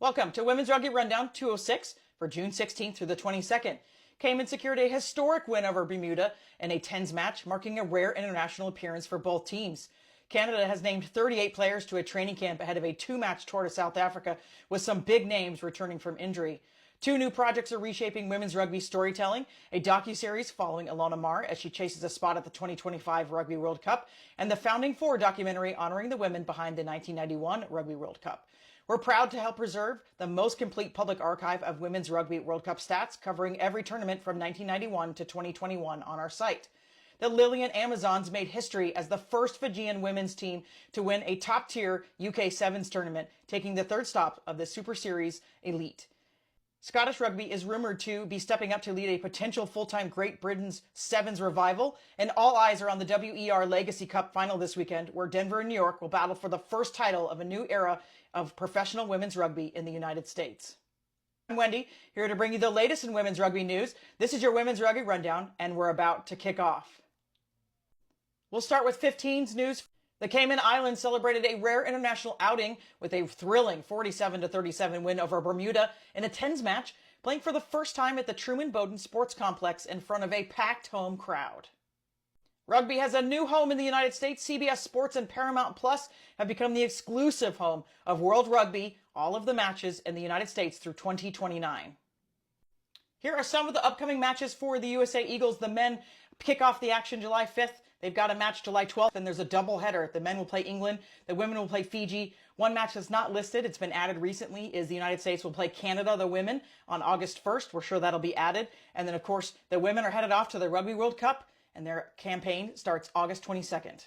Welcome to Women's Rugby Rundown 206 for June 16th through the 22nd. Cayman secured a historic win over Bermuda in a 10s match, marking a rare international appearance for both teams. Canada has named 38 players to a training camp ahead of a 2-match tour to South Africa, with some big names returning from injury. 2 new projects are reshaping women's rugby storytelling, a docuseries following Ilona Maher as she chases a spot at the 2025 Rugby World Cup, and the Founding Four documentary honoring the women behind the 1991 Rugby World Cup. We're proud to help preserve the most complete public archive of Women's Rugby World Cup stats, covering every tournament from 1991 to 2021 on our site. The Lillian Amazons made history as the first Fijian women's team to win a top-tier UK Sevens tournament, taking the 3rd stop of the Super Series Elite. Scottish Rugby is rumored to be stepping up to lead a potential full-time Great Britain's Sevens revival, and all eyes are on the WRR Legacy Cup final this weekend, where Denver and New York will battle for the first title of a new era of professional women's rugby in the United States. I'm Wendy, here to bring you the latest in women's rugby news. This is your Women's Rugby Rundown, and we're about to kick off. We'll start with 15's news. The Cayman Islands celebrated a rare international outing with a thrilling 47-37 win over Bermuda in a 10s match, playing for the first time at the Truman Bowden Sports Complex in front of a packed home crowd. Rugby has a new home in the United States. CBS Sports and Paramount Plus have become the exclusive home of World Rugby, all of the matches in the United States through 2029. Here are some of the upcoming matches for the USA Eagles. The men kick off the action July 5th. They've got a match July 12th, and there's a doubleheader. The men will play England. The women will play Fiji. One match that's not listed, it's been added recently, is the United States will play Canada, the women, on August 1st. We're sure that'll be added. And then, of course, the women are headed off to the Rugby World Cup, and their campaign starts August 22nd.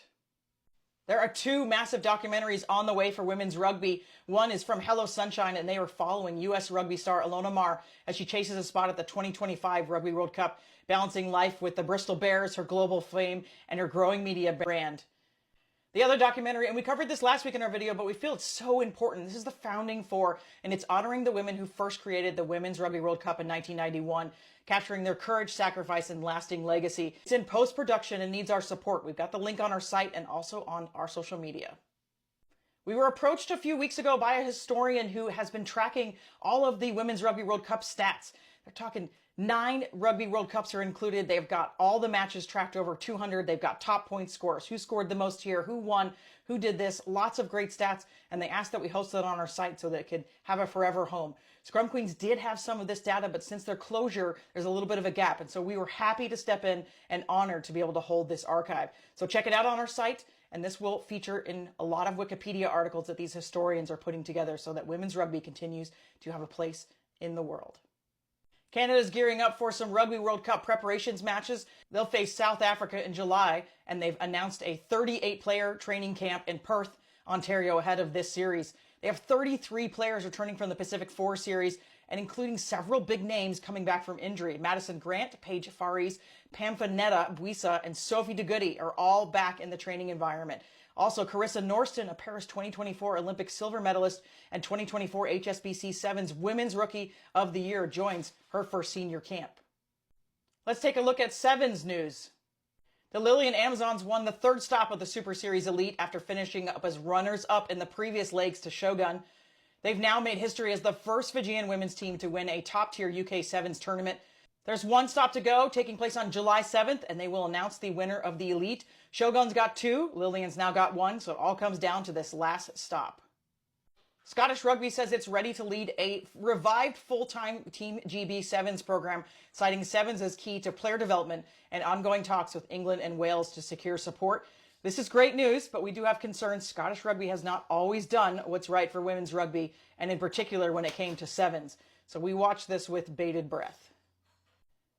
There are 2 massive documentaries on the way for women's rugby. One is from Hello Sunshine, and they are following U.S. rugby star Ilona Maher as she chases a spot at the 2025 Rugby World Cup, balancing life with the Bristol Bears, her global fame, and her growing media brand. The other documentary, and we covered this last week in our video, but we feel it's so important. This is the Founding Four, and it's honoring the women who first created the Women's Rugby World Cup in 1991, capturing their courage, sacrifice, and lasting legacy. It's in post-production and needs our support. We've got the link on our site and also on our social media. We were approached a few weeks ago by a historian who has been tracking all of the Women's Rugby World Cup stats. They're talking 9 Rugby World Cups are included. They've got all the matches tracked over 200. They've got top point scores, who scored the most here, who won, who did this, lots of great stats. And they asked that we host it on our site so that it could have a forever home. Scrum Queens did have some of this data, but since their closure, there's a little bit of a gap. And so we were happy to step in and honored to be able to hold this archive. So check it out on our site. And this will feature in a lot of Wikipedia articles that these historians are putting together so that women's rugby continues to have a place in the world. Canada's gearing up for some Rugby World Cup preparations matches. They'll face South Africa in July, and they've announced a 38-player training camp in Perth, Ontario, ahead of this series. They have 33 players returning from the Pacific 4 series, and including several big names coming back from injury. Madison Grant, Paige Faris, Pamfanetta Buisa, and Sophie de Goede are all back in the training environment. Also, Carissa Norston, a Paris 2024 Olympic silver medalist and 2024 HSBC Sevens Women's Rookie of the Year, joins her first senior camp. Let's take a look at Sevens news. The Lillian Amazons won the 3rd stop of the Super Series Elite after finishing up as runners-up in the previous legs to Shogun. They've now made history as the first Fijian women's team to win a top-tier UK Sevens tournament. There's 1 stop to go, taking place on July 7th, and they will announce the winner of the Elite. Shogun's got 2, Lillian's now got 1, so it all comes down to this last stop. Scottish Rugby says it's ready to lead a revived full-time Team GB Sevens program, citing Sevens as key to player development and ongoing talks with England and Wales to secure support. This is great news, but we do have concerns. Scottish Rugby has not always done what's right for women's rugby, and in particular when it came to Sevens. So we watch this with bated breath.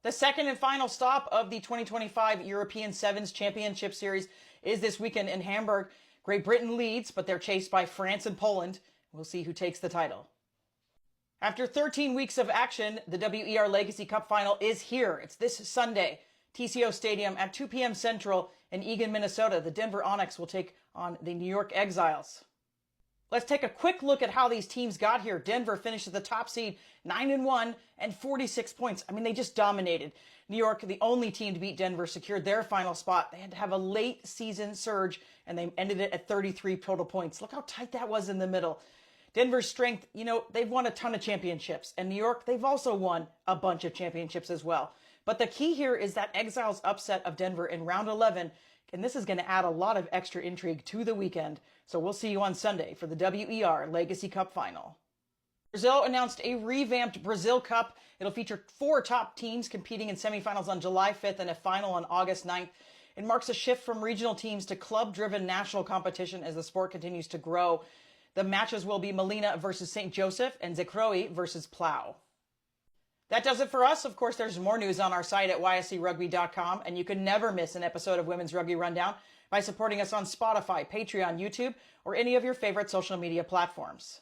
The second and final stop of the 2025 European Sevens Championship Series is this weekend in Hamburg. Great Britain leads, but they're chased by France and Poland. We'll see who takes the title. After 13 weeks of action, the WRR Legacy Cup final is here. It's this Sunday, TCO Stadium at 2 p.m. Central in Eagan, Minnesota. The Denver Onyx will take on the New York Exiles. Let's take a quick look at how these teams got here. Denver finished as the top seed, 9-1 and 46 points. I mean, they just dominated. New York, the only team to beat Denver, secured their final spot. They had to have a late season surge, and they ended it at 33 total points. Look how tight that was in the middle. Denver's strength, they've won a ton of championships. And New York, they've also won a bunch of championships as well. But the key here is that Exiles upset of Denver in round 11, and this is going to add a lot of extra intrigue to the weekend. So we'll see you on Sunday for the WER Legacy Cup final. Brazil announced a revamped Brazil Cup. It'll feature 4 top teams competing in semifinals on July 5th and a final on August 9th. It marks a shift from regional teams to club-driven national competition as the sport continues to grow. The matches will be Molina versus St. Joseph and Zekroe versus Plow. That does it for us. Of course, there's more news on our site at yscrugby.com, and you can never miss an episode of Women's Rugby Rundown by supporting us on Spotify, Patreon, YouTube, or any of your favorite social media platforms.